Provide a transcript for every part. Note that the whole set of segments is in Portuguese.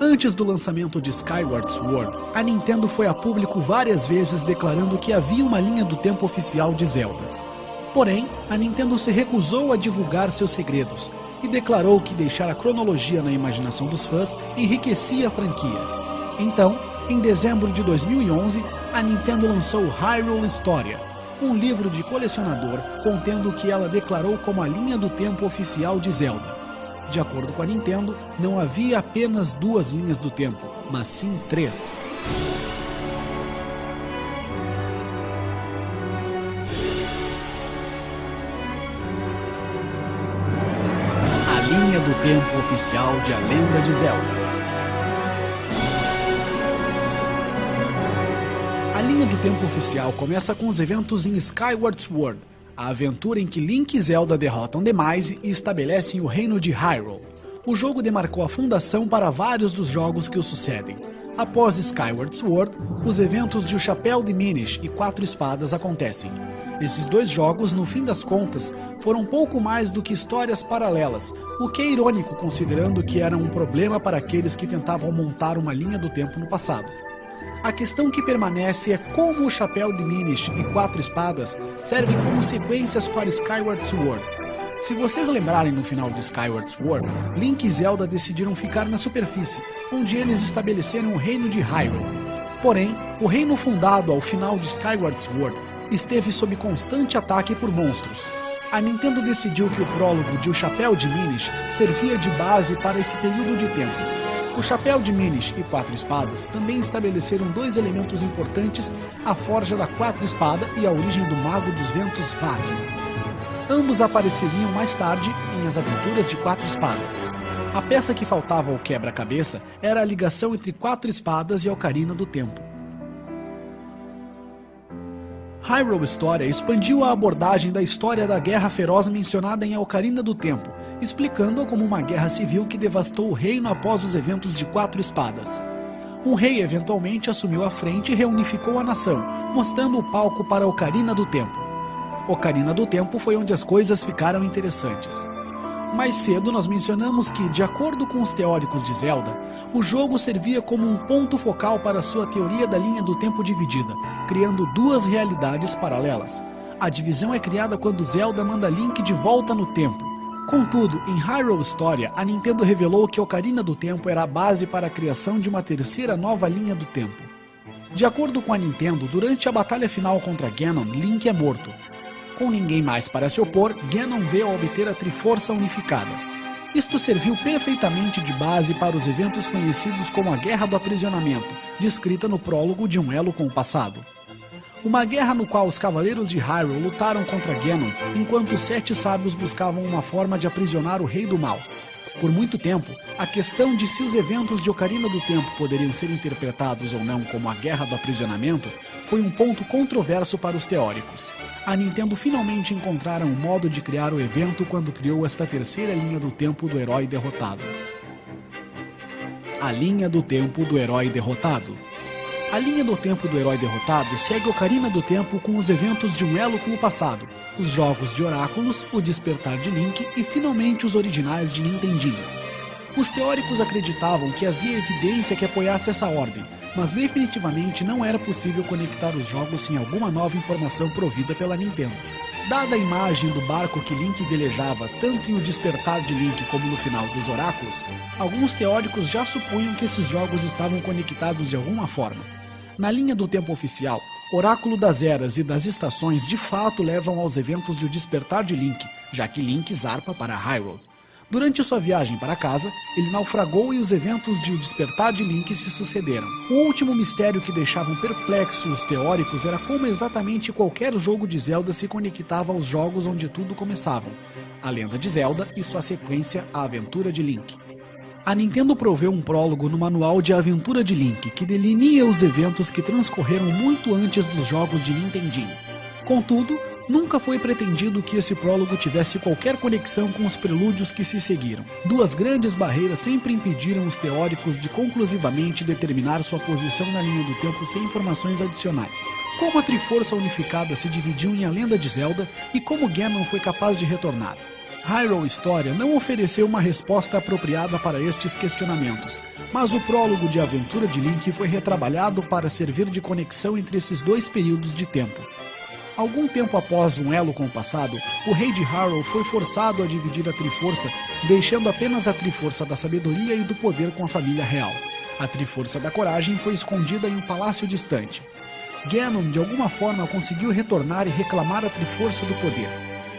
Antes do lançamento de Skyward Sword, a Nintendo foi a público várias vezes declarando que havia uma linha do tempo oficial de Zelda. Porém, a Nintendo se recusou a divulgar seus segredos e declarou que deixar a cronologia na imaginação dos fãs enriquecia a franquia. Então, em dezembro de 2011, a Nintendo lançou Hyrule Historia, um livro de colecionador contendo o que ela declarou como a linha do tempo oficial de Zelda. De acordo com a Nintendo, não havia apenas 2 linhas do tempo, mas sim 3. A linha do tempo oficial de A Lenda de Zelda. A linha do tempo oficial começa com os eventos em Skyward Sword, a aventura em que Link e Zelda derrotam Demise e estabelecem o reino de Hyrule. O jogo demarcou a fundação para vários dos jogos que o sucedem. Após Skyward Sword, os eventos de O Chapéu de Minish e 4 Espadas acontecem. Esses 2 jogos, no fim das contas, foram pouco mais do que histórias paralelas, o que é irônico considerando que eram um problema para aqueles que tentavam montar uma linha do tempo no passado. A questão que permanece é como o Chapéu de Minish e 4 Espadas servem como sequências para Skyward Sword. Se vocês lembrarem no final de Skyward Sword, Link e Zelda decidiram ficar na superfície, onde eles estabeleceram o reino de Hyrule. Porém, o reino fundado ao final de Skyward Sword esteve sob constante ataque por monstros. A Nintendo decidiu que o prólogo de O Chapéu de Minish servia de base para esse período de tempo. O Chapéu de Minish e 4 Espadas também estabeleceram 2 elementos importantes, a forja da 4 Espada e a origem do Mago dos Ventos Vath. Ambos apareceriam mais tarde em As Aventuras de 4 Espadas. A peça que faltava ao quebra-cabeça era a ligação entre 4 Espadas e a Ocarina do Tempo. Hyrule Historia expandiu a abordagem da história da Guerra Feroz mencionada em A Ocarina do Tempo, explicando-a como uma guerra civil que devastou o reino após os eventos de 4 Espadas. Um rei eventualmente assumiu a frente e reunificou a nação, mostrando o palco para a Ocarina do Tempo. Ocarina do Tempo foi onde as coisas ficaram interessantes. Mais cedo nós mencionamos que, de acordo com os teóricos de Zelda, o jogo servia como um ponto focal para sua teoria da linha do tempo dividida, criando 2 realidades paralelas. A divisão é criada quando Zelda manda Link de volta no tempo. Contudo, em Hyrule Historia, a Nintendo revelou que Ocarina do Tempo era a base para a criação de uma terceira nova linha do tempo. De acordo com a Nintendo, durante a batalha final contra Ganon, Link é morto. Com ninguém mais para se opor, Ganon veio a obter a Triforça Unificada. Isto serviu perfeitamente de base para os eventos conhecidos como a Guerra do Aprisionamento, descrita no prólogo de Um Elo com o Passado. Uma guerra no qual os Cavaleiros de Hyrule lutaram contra Ganon, enquanto os 7 sábios buscavam uma forma de aprisionar o Rei do Mal. Por muito tempo, a questão de se os eventos de Ocarina do Tempo poderiam ser interpretados ou não como a Guerra do Aprisionamento foi um ponto controverso para os teóricos. A Nintendo finalmente encontrara um modo de criar o evento quando criou esta terceira linha do tempo do herói derrotado. A linha do tempo do herói derrotado. A linha do tempo do herói derrotado segue Ocarina do Tempo com os eventos de Um Elo com o Passado, os jogos de Oráculos, o Despertar de Link e finalmente os originais de Nintendinho. Os teóricos acreditavam que havia evidência que apoiasse essa ordem, mas definitivamente não era possível conectar os jogos sem alguma nova informação provida pela Nintendo. Dada a imagem do barco que Link velejava tanto em O Despertar de Link como no final dos Oráculos, alguns teóricos já supunham que esses jogos estavam conectados de alguma forma. Na linha do tempo oficial, Oráculo das Eras e das Estações de fato levam aos eventos de O Despertar de Link, já que Link zarpa para Hyrule. Durante sua viagem para casa, ele naufragou e os eventos de O Despertar de Link se sucederam. O último mistério que deixavam perplexos os teóricos era como exatamente qualquer jogo de Zelda se conectava aos jogos onde tudo começava: A Lenda de Zelda e sua sequência A Aventura de Link. A Nintendo proveu um prólogo no manual de A Aventura de Link, que delineia os eventos que transcorreram muito antes dos jogos de Nintendinho. Contudo, nunca foi pretendido que esse prólogo tivesse qualquer conexão com os prelúdios que se seguiram. 2 grandes barreiras sempre impediram os teóricos de conclusivamente determinar sua posição na linha do tempo sem informações adicionais. Como a Triforça Unificada se dividiu em A Lenda de Zelda e como Ganon foi capaz de retornar. Hyrule História não ofereceu uma resposta apropriada para estes questionamentos, mas o prólogo de Aventura de Link foi retrabalhado para servir de conexão entre esses dois períodos de tempo. Algum tempo após um elo com o passado, o rei de Hyrule foi forçado a dividir a Triforça, deixando apenas a Triforça da Sabedoria e do Poder com a família real. A Triforça da Coragem foi escondida em um palácio distante. Ganon, de alguma forma, conseguiu retornar e reclamar a Triforça do Poder.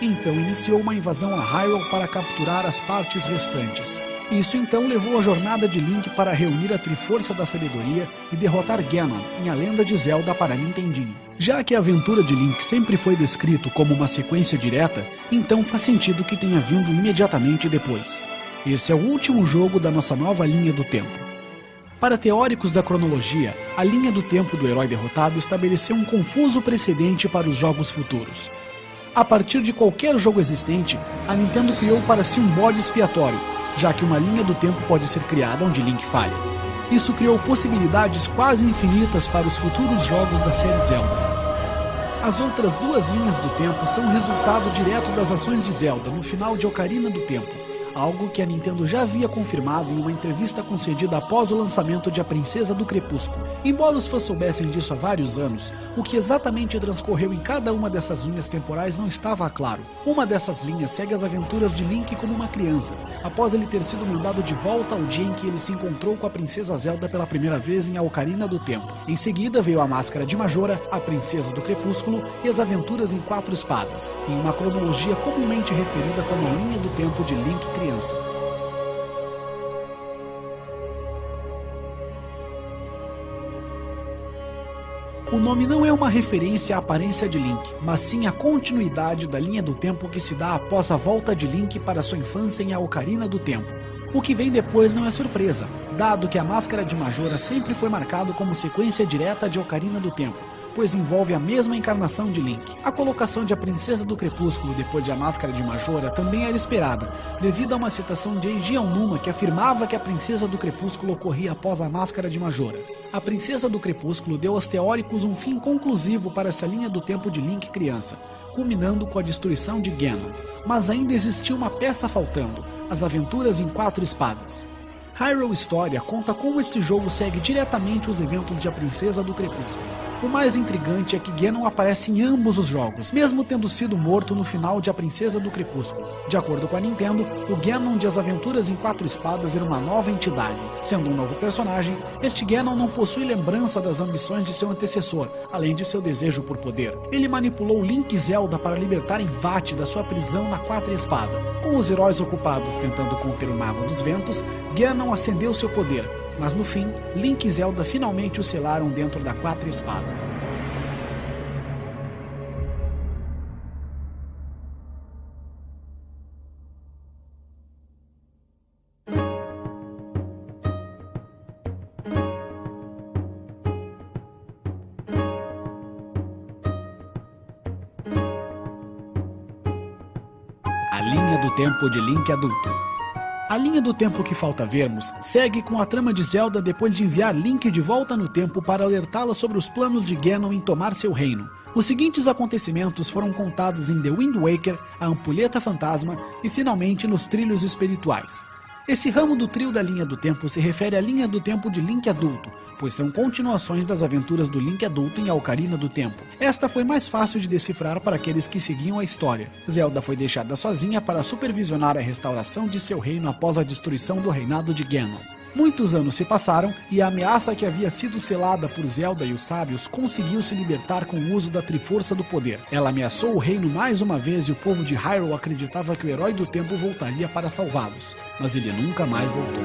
Então iniciou uma invasão a Hyrule para capturar as partes restantes. Isso então levou a jornada de Link para reunir a Triforça da Sabedoria e derrotar Ganon em A Lenda de Zelda para Nintendinho. Já que a aventura de Link sempre foi descrito como uma sequência direta, então faz sentido que tenha vindo imediatamente depois. Esse é o último jogo da nossa nova linha do tempo. Para teóricos da cronologia, a linha do tempo do herói derrotado estabeleceu um confuso precedente para os jogos futuros. A partir de qualquer jogo existente, a Nintendo criou para si um bode expiatório, já que uma linha do tempo pode ser criada onde Link falha. Isso criou possibilidades quase infinitas para os futuros jogos da série Zelda. As outras duas linhas do tempo são resultado direto das ações de Zelda no final de Ocarina do Tempo, algo que a Nintendo já havia confirmado em uma entrevista concedida após o lançamento de A Princesa do Crepúsculo. Embora os fãs soubessem disso há vários anos, o que exatamente transcorreu em cada uma dessas linhas temporais não estava claro. Uma dessas linhas segue as aventuras de Link como uma criança, após ele ter sido mandado de volta ao dia em que ele se encontrou com a Princesa Zelda pela primeira vez em A Ocarina do Tempo. Em seguida veio a Máscara de Majora, a Princesa do Crepúsculo e as aventuras em Quatro Espadas, em uma cronologia comumente referida como a linha do tempo de Link criança. O nome não é uma referência à aparência de Link, mas sim à continuidade da linha do tempo que se dá após a volta de Link para sua infância em A Ocarina do Tempo. O que vem depois não é surpresa, dado que a Máscara de Majora sempre foi marcado como sequência direta de Ocarina do Tempo, pois envolve a mesma encarnação de Link. A colocação de A Princesa do Crepúsculo depois de A Máscara de Majora também era esperada, devido a uma citação de Eiji Aonuma que afirmava que a Princesa do Crepúsculo ocorria após A Máscara de Majora. A Princesa do Crepúsculo deu aos teóricos um fim conclusivo para essa linha do tempo de Link criança, culminando com a destruição de Ganon. Mas ainda existia uma peça faltando, as aventuras em Quatro Espadas. Hyrule História conta como este jogo segue diretamente os eventos de A Princesa do Crepúsculo. O mais intrigante é que Ganon aparece em ambos os jogos, mesmo tendo sido morto no final de A Princesa do Crepúsculo. De acordo com a Nintendo, o Ganon de As Aventuras em Quatro Espadas era uma nova entidade. Sendo um novo personagem, este Ganon não possui lembrança das ambições de seu antecessor, além de seu desejo por poder. Ele manipulou Link e Zelda para libertar Vat da sua prisão na Quatro Espada. Com os heróis ocupados tentando conter o Mago dos Ventos, Ganon acendeu seu poder, mas no fim, Link e Zelda finalmente o selaram dentro da Quatro Espada. A linha do tempo de Link adulto. A linha do tempo que falta vermos segue com a trama de Zelda depois de enviar Link de volta no tempo para alertá-la sobre os planos de Ganon em tomar seu reino. Os seguintes acontecimentos foram contados em The Wind Waker, a Ampulheta Fantasma e finalmente nos Trilhos Espirituais. Esse ramo do trio da linha do tempo se refere à linha do tempo de Link adulto, pois são continuações das aventuras do Link adulto em A Ocarina do Tempo. Esta foi mais fácil de decifrar para aqueles que seguiam a história. Zelda foi deixada sozinha para supervisionar a restauração de seu reino após a destruição do reinado de Ganon. Muitos anos se passaram e a ameaça que havia sido selada por Zelda e os sábios conseguiu se libertar com o uso da Triforça do Poder. Ela ameaçou o reino mais uma vez e o povo de Hyrule acreditava que o herói do tempo voltaria para salvá-los, mas ele nunca mais voltou.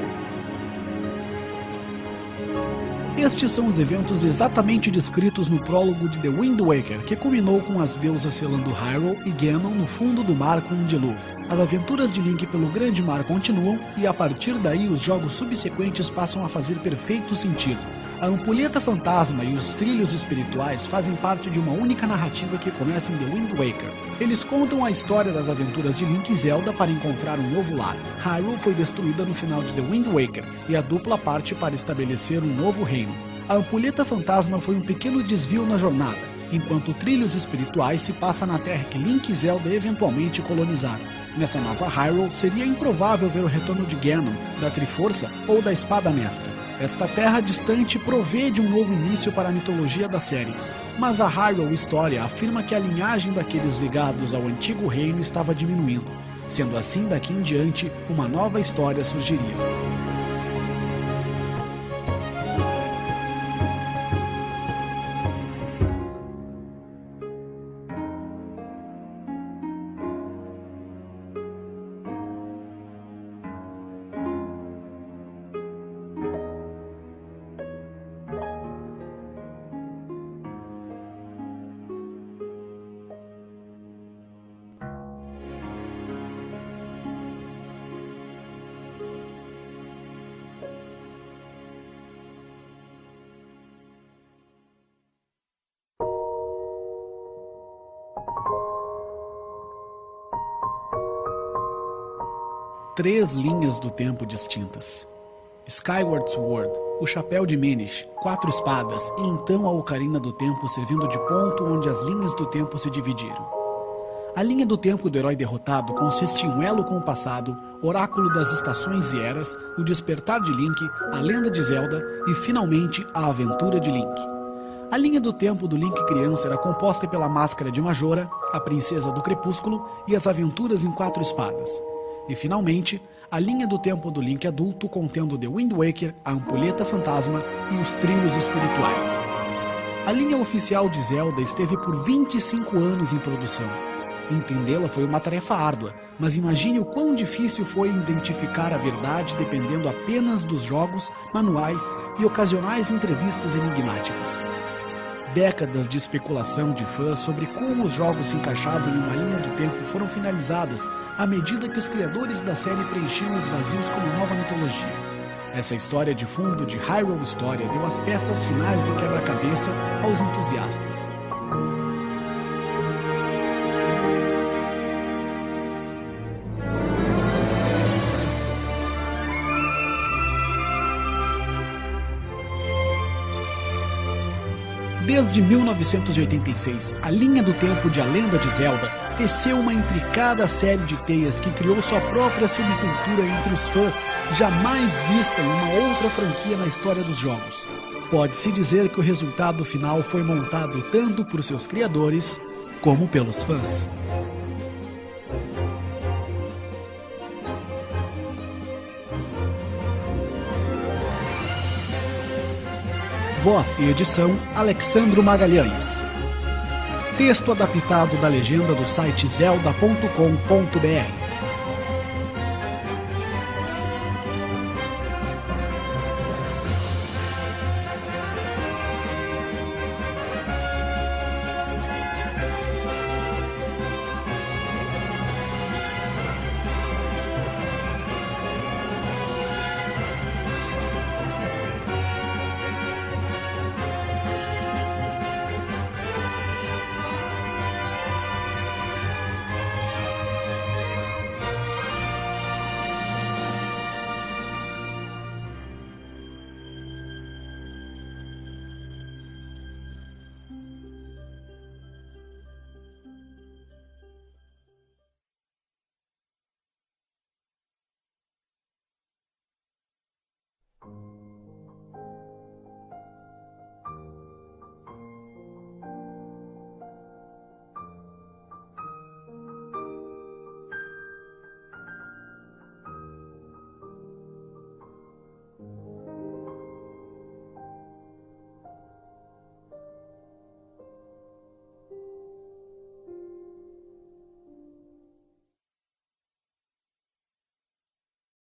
Estes são os eventos exatamente descritos no prólogo de The Wind Waker, que culminou com as deusas selando Hyrule e Ganon no fundo do mar com um dilúvio. As aventuras de Link pelo Grande Mar continuam e a partir daí os jogos subsequentes passam a fazer perfeito sentido. A Ampulheta Fantasma e os Trilhos Espirituais fazem parte de uma única narrativa que começa em The Wind Waker. Eles contam a história das aventuras de Link e Zelda para encontrar um novo lar. Hyrule foi destruída no final de The Wind Waker e a dupla parte para estabelecer um novo reino. A Ampulheta Fantasma foi um pequeno desvio na jornada. enquanto Trilhos Espirituais se passa na Terra que Link e Zelda eventualmente colonizaram. Nessa nova Hyrule, seria improvável ver o retorno de Ganon, da Triforça ou da Espada Mestra. Esta terra distante provê de um novo início para a mitologia da série, mas a Hyrule História afirma que a linhagem daqueles ligados ao antigo reino estava diminuindo. Sendo assim, daqui em diante, uma nova história surgiria. Três linhas do tempo distintas. Skyward Sword, o chapéu de Menish, 4 espadas e então a Ocarina do Tempo servindo de ponto onde as linhas do tempo se dividiram. A linha do tempo do herói derrotado consiste em um elo com o passado, oráculo das estações e eras, o despertar de Link, a lenda de Zelda e finalmente a aventura de Link. A linha do tempo do Link criança era composta pela Máscara de Majora, a Princesa do Crepúsculo e as aventuras em 4 espadas. E finalmente, a linha do tempo do Link adulto contendo The Wind Waker, a Ampulheta Fantasma e os Trilhos Espirituais. A linha oficial de Zelda esteve por 25 anos em produção. Entendê-la foi uma tarefa árdua, mas imagine o quão difícil foi identificar a verdade dependendo apenas dos jogos, manuais e ocasionais entrevistas enigmáticas. Décadas de especulação de fãs sobre como os jogos se encaixavam em uma linha do tempo foram finalizadas à medida que os criadores da série preenchiam os vazios com uma nova mitologia. Essa história de fundo de Hyrule História deu as peças finais do quebra-cabeça aos entusiastas. Desde 1986, a linha do tempo de A Lenda de Zelda teceu uma intricada série de teias que criou sua própria subcultura entre os fãs, jamais vista em uma outra franquia na história dos jogos. Pode-se dizer que o resultado final foi montado tanto por seus criadores, como pelos fãs. Voz e edição, Alexandro Magalhães. Texto adaptado da legenda do site zelda.com.br.